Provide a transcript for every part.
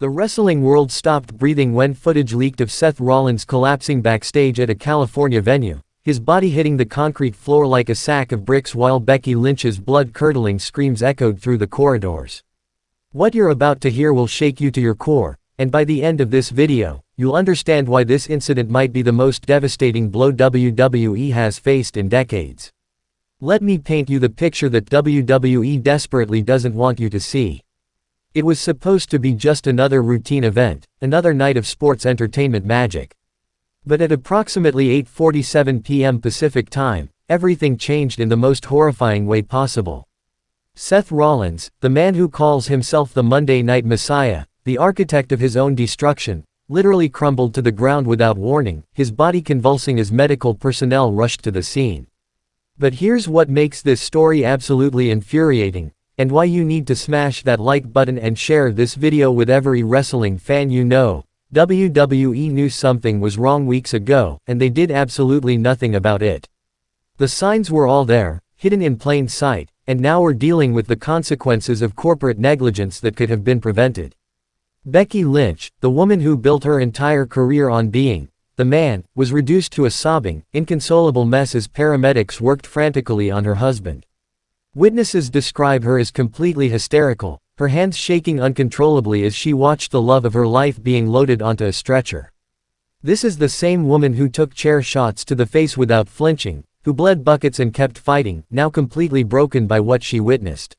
The wrestling world stopped breathing when footage leaked of Seth Rollins collapsing backstage at a California venue, his body hitting the concrete floor like a sack of bricks while Becky Lynch's blood-curdling screams echoed through the corridors. What you're about to hear will shake you to your core, and by the end of this video, you'll understand why this incident might be the most devastating blow WWE has faced in decades. Let me paint you the picture that WWE desperately doesn't want you to see. It was supposed to be just another routine event, another night of sports entertainment magic. But at approximately 8:47 p.m. Pacific Time, everything changed in the most horrifying way possible. Seth Rollins, the man who calls himself the Monday Night Messiah, the architect of his own destruction, literally crumbled to the ground without warning, his body convulsing as medical personnel rushed to the scene. But here's what makes this story absolutely infuriating, and why you need to smash that like button and share this video with every wrestling fan you know. WWE knew something was wrong weeks ago, and they did absolutely nothing about it. The signs were all there, hidden in plain sight, and now we're dealing with the consequences of corporate negligence that could have been prevented. Becky Lynch, the woman who built her entire career on being the man, was reduced to a sobbing, inconsolable mess as paramedics worked frantically on her husband. Witnesses describe her as completely hysterical, her hands shaking uncontrollably as she watched the love of her life being loaded onto a stretcher. This is the same woman who took chair shots to the face without flinching, who bled buckets and kept fighting, now completely broken by what she witnessed.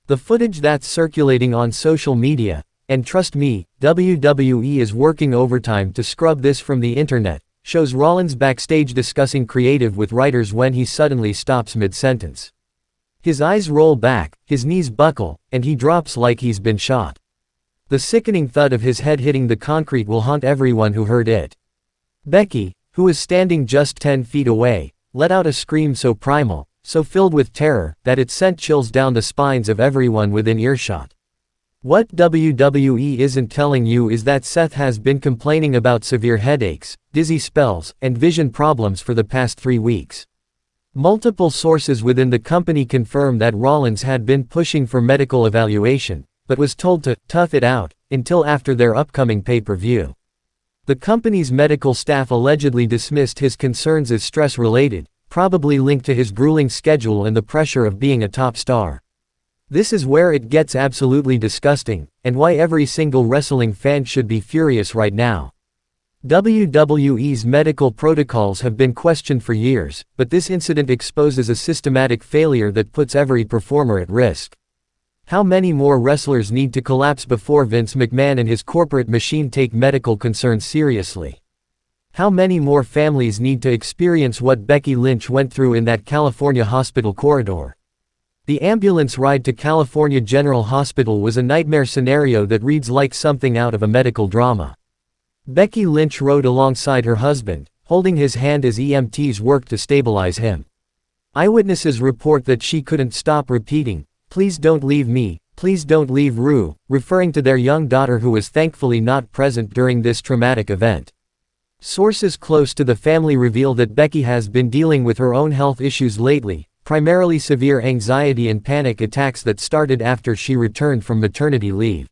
The footage that's circulating on social media, and trust me, WWE is working overtime to scrub this from the internet, shows Rollins backstage discussing creative with writers when he suddenly stops mid-sentence. His eyes roll back, his knees buckle, and he drops like he's been shot. The sickening thud of his head hitting the concrete will haunt everyone who heard it. Becky, who was standing just 10 feet away, let out a scream so primal, so filled with terror, that it sent chills down the spines of everyone within earshot. What WWE isn't telling you is that Seth has been complaining about severe headaches, dizzy spells, and vision problems for the past 3 weeks. Multiple sources within the company confirm that Rollins had been pushing for medical evaluation, but was told to tough it out until after their upcoming pay-per-view. The company's medical staff allegedly dismissed his concerns as stress-related, probably linked to his grueling schedule and the pressure of being a top star. This is where it gets absolutely disgusting, and why every single wrestling fan should be furious right now. WWE's medical protocols have been questioned for years, but this incident exposes a systematic failure that puts every performer at risk. How many more wrestlers need to collapse before Vince McMahon and his corporate machine take medical concerns seriously? How many more families need to experience what Becky Lynch went through in that California hospital corridor? The ambulance ride to California General Hospital was a nightmare scenario that reads like something out of a medical drama. Becky Lynch rode alongside her husband, holding his hand as EMTs worked to stabilize him. Eyewitnesses report that she couldn't stop repeating, "Please don't leave me, please don't leave Rue," referring to their young daughter who was thankfully not present during this traumatic event. Sources close to the family reveal that Becky has been dealing with her own health issues lately, primarily severe anxiety and panic attacks that started after she returned from maternity leave.